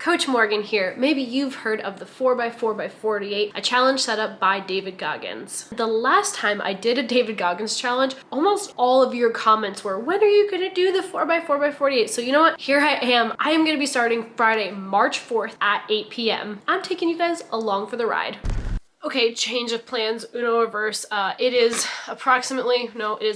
Coach Morgan here. Maybe you've heard of the 4x4x48, a challenge set up by David Goggins. The last time I did a David Goggins challenge, almost all of your comments were, when are you gonna do the 4x4x48? So you know what? Here I am. I am gonna be starting Friday, March 4th at 8 p.m. I'm taking you guys along for the ride. Okay, change of plans, Uno reverse. It is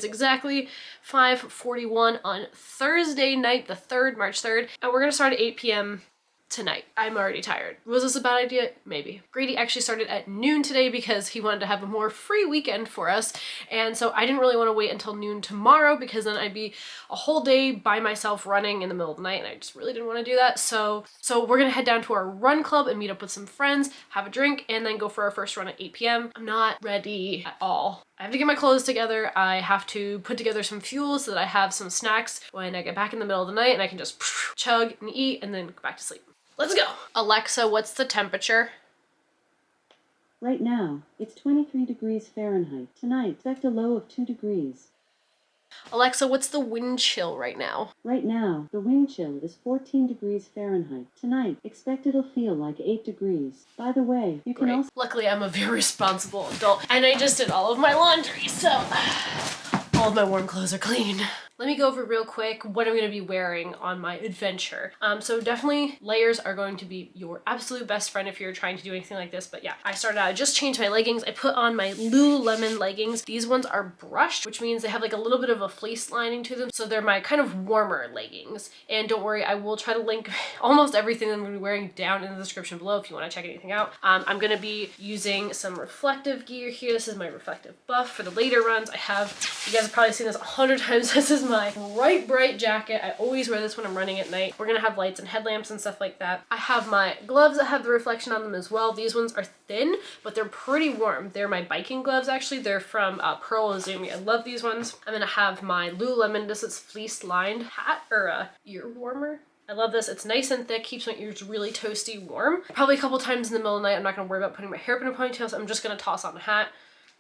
exactly 5:41 on Thursday night, the 3rd, March 3rd, and we're gonna start at 8 p.m. tonight. I'm already tired. Was this a bad idea? Maybe. Grady actually started at noon today because he wanted to have a more free weekend for us, and so I didn't really want to wait until noon tomorrow because then I'd be a whole day by myself running in the middle of the night, and I just really didn't want to do that. So we're gonna head down to our run club and meet up with some friends, have a drink, and then go for our first run at 8 p.m. I'm not ready at all. I have to get my clothes together. I have to put together some fuel so that I have some snacks when I get back in the middle of the night and I can just chug and eat and then go back to sleep. Let's go. Alexa, what's the temperature? Right now, it's 23 degrees Fahrenheit. Tonight, expect a low of 2 degrees. Alexa, what's the wind chill right now? Right now, the wind chill is 14 degrees Fahrenheit. Tonight, expect it'll feel like 8 degrees. By the way, you can also... Luckily, I'm a very responsible adult, and I just did all of my laundry, so all of my warm clothes are clean. Let me go over real quick what I'm going to be wearing on my adventure. So definitely layers are going to be your absolute best friend if you're trying to do anything like this. But yeah, I just changed my leggings. I put on my Lululemon leggings. These ones are brushed, which means they have like a little bit of a fleece lining to them. So they're my kind of warmer leggings. And don't worry, I will try to link almost everything that I'm going to be wearing down in the description below if you want to check anything out. I'm going to be using some reflective gear here. This is my reflective buff for the later runs. You guys have probably seen this 100 times. This is my bright jacket. I always wear this when I'm running at night. We're gonna have lights and headlamps and stuff like that. I have my gloves that have the reflection on them as well. These ones are thin, but they're pretty warm. They're my biking gloves, actually. They're from Apparel Links. I love these ones. I'm gonna have my Lululemon, this is fleece lined hat or ear warmer. I love this. It's nice and thick, keeps my ears really toasty warm. Probably a couple times in the middle of the night, I'm not gonna worry about putting my hair up in a ponytail, so I'm just gonna toss on a hat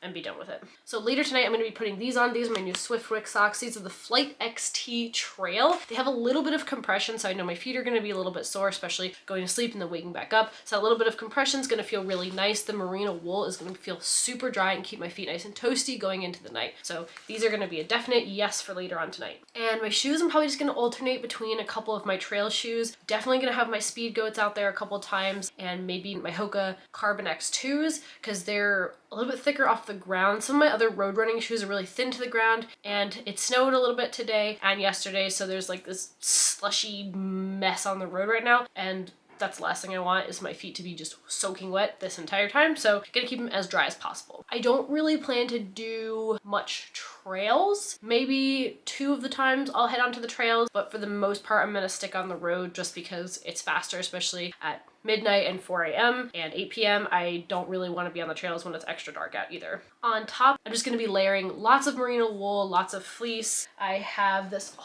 and be done with it. So later tonight, I'm going to be putting these on. These are my new Swiftwick socks. These are the Flight XT Trail. They have a little bit of compression, so I know my feet are going to be a little bit sore, especially going to sleep and then waking back up. So a little bit of compression is going to feel really nice. The merino wool is going to feel super dry and keep my feet nice and toasty going into the night. So these are going to be a definite yes for later on tonight. And my shoes, I'm probably just going to alternate between a couple of my trail shoes. Definitely going to have my Speed Goats out there a couple times, and maybe my Hoka Carbon X2s because they're a little bit thicker off the ground. Some of my other road running shoes are really thin to the ground, and it snowed a little bit today and yesterday, so there's like this slushy mess on the road right now, and that's the last thing I want is my feet to be just soaking wet this entire time, so gonna keep them as dry as possible. I don't really plan to do much trails. Maybe 2 of the times I'll head onto the trails, but for the most part I'm gonna stick on the road just because it's faster, especially at midnight and 4 a.m. and 8 p.m. I don't really want to be on the trails when it's extra dark out either. On top, I'm just going to be layering lots of merino wool, lots of fleece. I have this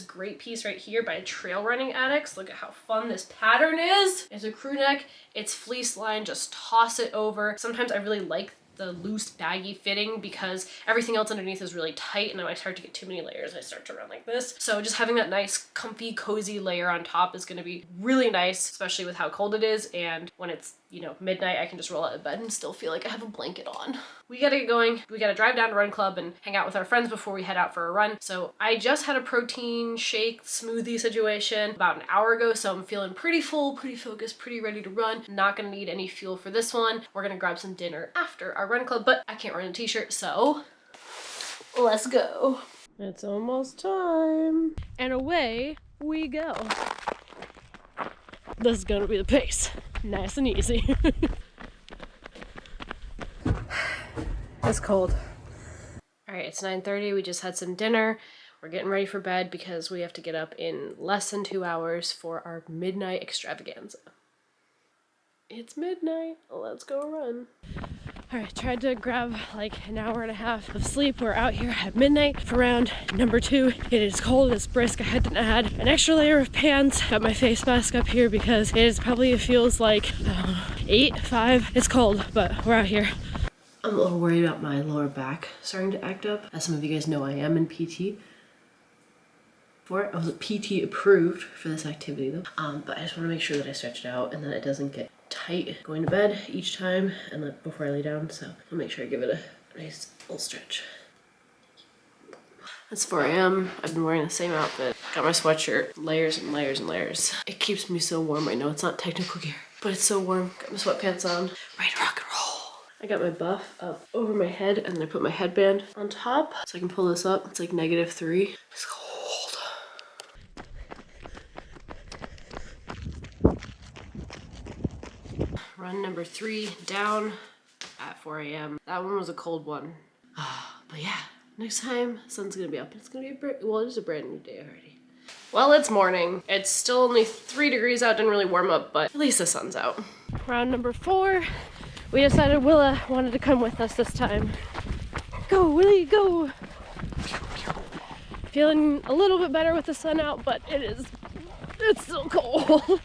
great piece right here by Trail Running Addicts. Look at how fun this pattern is. It's a crew neck. It's fleece lined. Just toss it over. Sometimes I really like the loose baggy fitting because everything else underneath is really tight, and then I start to get too many layers, I start to run like this. So just having that nice comfy cozy layer on top is going to be really nice, especially with how cold it is, and when it's, you know, midnight, I can just roll out of bed and still feel like I have a blanket on. We gotta get going. We gotta drive down to Run Club and hang out with our friends before we head out for a run. So I just had a protein shake smoothie situation about an hour ago, so I'm feeling pretty full, pretty focused, pretty ready to run. Not gonna need any fuel for this one. We're gonna grab some dinner after our Run Club, but I can't run in a t-shirt, so let's go. It's almost time. And away we go. This is gonna be the pace. Nice and easy. It's cold. All right, it's 9:30. We just had some dinner. We're getting ready for bed because we have to get up in less than 2 hours for our midnight extravaganza. It's midnight. Let's go run. All right, tried to grab like an hour and a half of sleep. We're out here at midnight for round number 2. It is cold, it's brisk. I had to add an extra layer of pants. Got my face mask up here because it feels like 8, 5. It's cold, but we're out here. I'm a little worried about my lower back starting to act up. As some of you guys know, I am in PT. for it. I was PT approved for this activity though. But I just want to make sure that I stretch it out and that it doesn't get tight going to bed each time and before I lay down. So I'll make sure I give it a nice little stretch. It's 4 a.m. I've been wearing the same outfit. Got my sweatshirt, layers and layers and layers. It keeps me so warm. I know it's not technical gear, but it's so warm. Got my sweatpants on, ready to rock and roll. I got my buff up over my head and then I put my headband on top so I can pull this up. It's like -3. It's cold. Run number 3 down at 4 a.m. That one was a cold one. But yeah. Next time, sun's gonna be up. It's gonna be it is a brand new day already. Well, it's morning. It's still only 3 degrees out, didn't really warm up, but at least the sun's out. Round number 4, we decided Willa wanted to come with us this time. Go, Willie, go! Feeling a little bit better with the sun out, but it's still cold.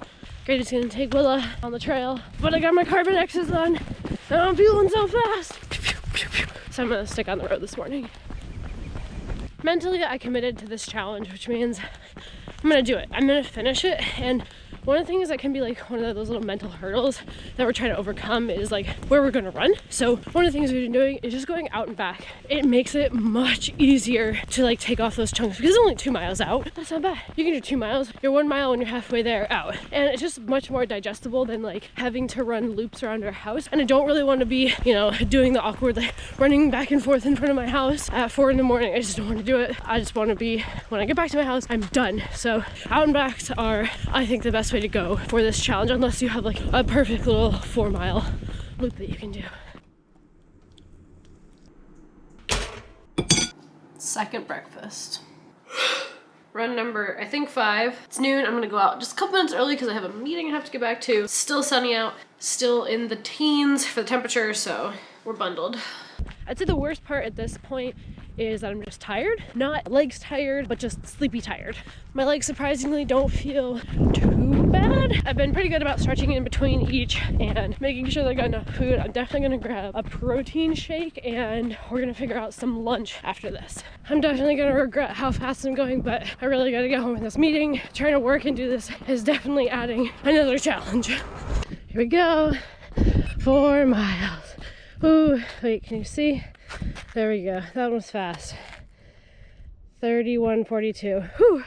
Grady's gonna take Willa on the trail, but I got my Carbon X's on, and I'm feeling so fast. So I'm gonna stick on the road this morning. Mentally, I committed to this challenge, which means I'm gonna do it. I'm gonna finish it. And one of the things that can be like one of those little mental hurdles that we're trying to overcome is like where we're gonna run. So one of the things we've been doing is just going out and back. It makes it much easier to like take off those chunks because it's only 2 miles out. That's not bad. You can do 2 miles. You're 1 mile when you're halfway there out. And it's just much more digestible than like having to run loops around our house. And I don't really want to be, you know, doing the awkward like running back and forth in front of my house at 4 in the morning. I just don't want to do it. I just want to be, when I get back to my house, I'm done. So out and backs are, I think, the best way to go for this challenge, unless you have like a perfect little 4 mile loop that you can do. Second breakfast. Run number, I think 5. It's noon. I'm gonna go out just a couple minutes early because I have a meeting I have to get back to. It's still sunny out, still in the teens for the temperature, so we're bundled. I'd say the worst part at this point is that I'm just tired. Not legs tired, but just sleepy tired. My legs surprisingly don't feel too bad. I've been pretty good about stretching in between each and making sure that I got enough food. I'm definitely gonna grab a protein shake and we're gonna figure out some lunch after this. I'm definitely gonna regret how fast I'm going, but I really gotta get home with this meeting. Trying to work and do this is definitely adding another challenge. Here we go. 4 miles. Ooh, wait, can you see? There we go. That was fast. 31:42. Whew.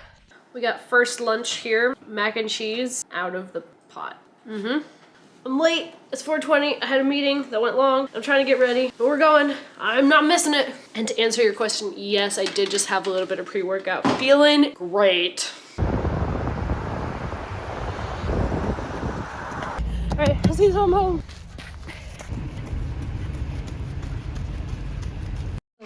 We got first lunch here. Mac and cheese out of the pot. I'm late. It's 4:20. I had a meeting that went long. I'm trying to get ready, but we're going. I'm not missing it. And to answer your question, yes, I did just have a little bit of pre-workout. Feeling great. All right, let's see home.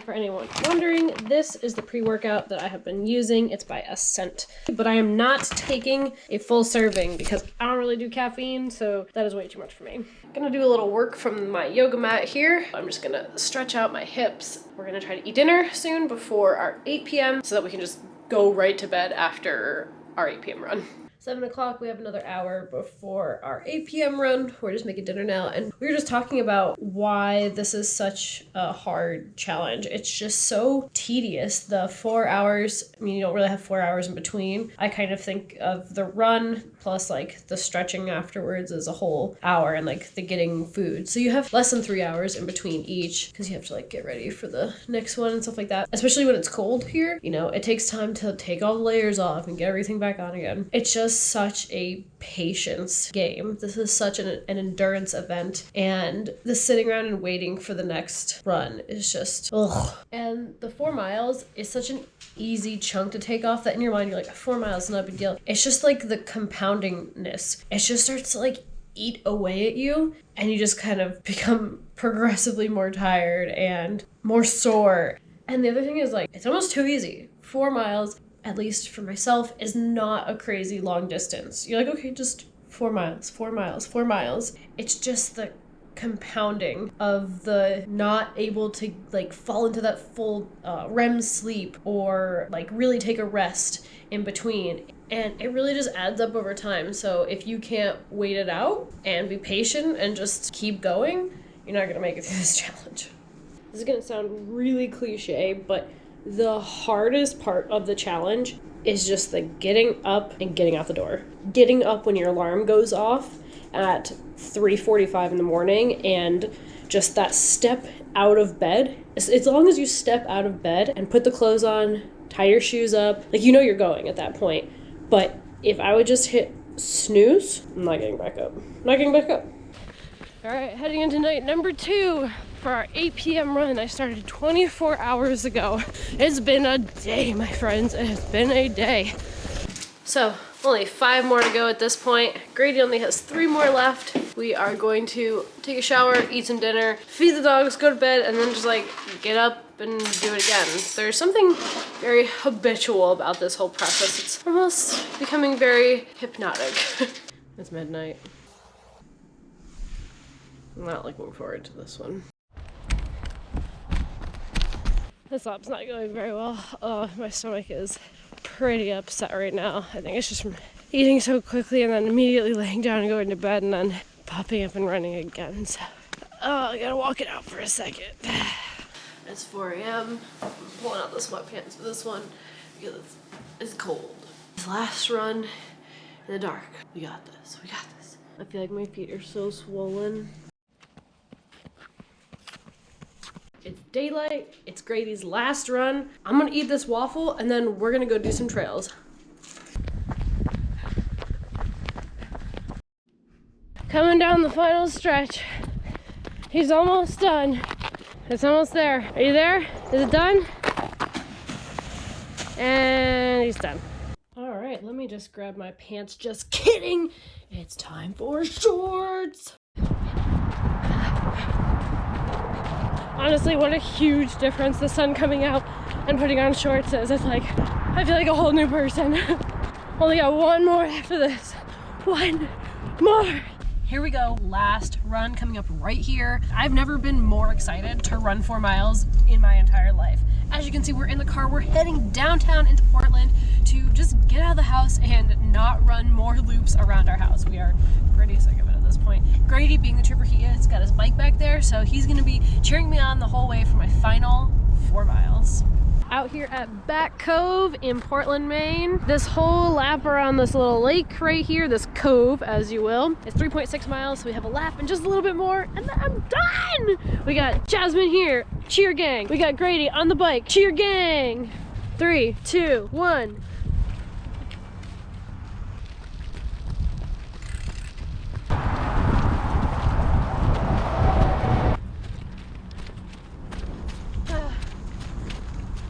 For anyone wondering, this is the pre-workout that I have been using. It's by Ascent, but I am not taking a full serving because I don't really do caffeine, so that is way too much for me. I'm gonna do a little work from my yoga mat here. I'm just gonna stretch out my hips. We're gonna try to eat dinner soon before our 8 p.m. so that we can just go right to bed after our 8 p.m. run. 7 o'clock, we have another hour before our 8 p.m. run. We're just making dinner now, and we were just talking about why this is such a hard challenge. It's just so tedious. The 4 hours, I mean, you don't really have 4 hours in between. I kind of think of the run plus like the stretching afterwards as a whole hour and like the getting food. So you have less than 3 hours in between each because you have to like get ready for the next one and stuff like that. Especially when it's cold here, you know, it takes time to take all the layers off and get everything back on again. It's just such a patience game. This is such an endurance event, and the sitting around and waiting for the next run is just ugh. And the 4 miles is such an easy chunk to take off that in your mind you're like, 4 miles is not a big deal. It's just like the compoundingness. It just starts to like eat away at you, and you just kind of become progressively more tired and more sore. And the other thing is like, it's almost too easy. 4 miles, at least for myself, is not a crazy long distance. You're like, okay, just 4 miles, 4 miles, 4 miles. It's just the compounding of the not able to like fall into that full REM sleep or like really take a rest in between. And it really just adds up over time. So if you can't wait it out and be patient and just keep going, you're not gonna make it through this challenge. This is gonna sound really cliche, but the hardest part of the challenge is just the getting up and getting out the door. Getting up when your alarm goes off at 3:45 in the morning, and just that step out of bed. As long as you step out of bed and put the clothes on, tie your shoes up, like you know you're going at that point. But if I would just hit snooze, I'm not getting back up. All right, heading into night number 2 for our 8 p.m. run. I started 24 hours ago. It's been a day, my friends. It's been a day. So, only 5 more to go at this point. Grady only has 3 more left. We are going to take a shower, eat some dinner, feed the dogs, go to bed, and then just like get up and do it again. There's something very habitual about this whole process. It's almost becoming very hypnotic. It's midnight. I'm not looking forward to this one. This lap's not going very well. Oh, my stomach is pretty upset right now. I think it's just from eating so quickly and then immediately laying down and going to bed and then popping up and running again. So, I gotta walk it out for a second. It's 4 a.m. I'm pulling out the sweatpants for this one because it's cold. This last run in the dark. We got this. I feel like my feet are so swollen. It's daylight, it's Grady's last run. I'm gonna eat this waffle and then we're gonna go do some trails. Coming down the final stretch. He's almost done. It's almost there. Are you there? Is it done? And he's done. All right, let me just grab my pants. Just kidding. It's time for shorts. Honestly, what a huge difference the sun coming out and putting on shorts is. It's like, I feel like a whole new person. Only got 1 more after this. 1 more. Here we go, last run coming up right here. I've never been more excited to run 4 miles in my entire life. As you can see, we're in the car. We're heading downtown into Portland to just get out of the house and not run more loops around our house. We are pretty sick of it at this point. Grady, being the trooper he is, got his bike back there, so he's gonna be cheering me on the whole way for my final 4 miles. Out here at Back Cove in Portland, Maine. This whole lap around this little lake right here, this cove, as you will. It's 3.6 miles, so we have a lap and just a little bit more, and then I'm done! We got Jasmine here, cheer gang. We got Grady on the bike, cheer gang. 3, 2, 1.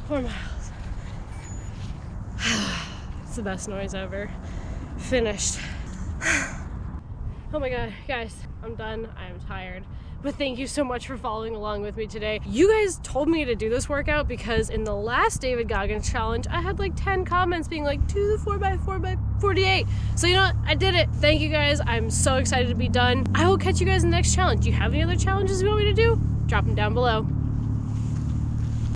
Four miles. It's the best noise ever. Finished. Oh my god, guys, I'm done. I'm tired. But thank you so much for following along with me today. You guys told me to do this workout because in the last David Goggins challenge, I had like 10 comments being like, do the 4x4x48. So you know what? I did it. Thank you guys. I'm so excited to be done. I will catch you guys in the next challenge. Do you have any other challenges you want me to do? Drop them down below.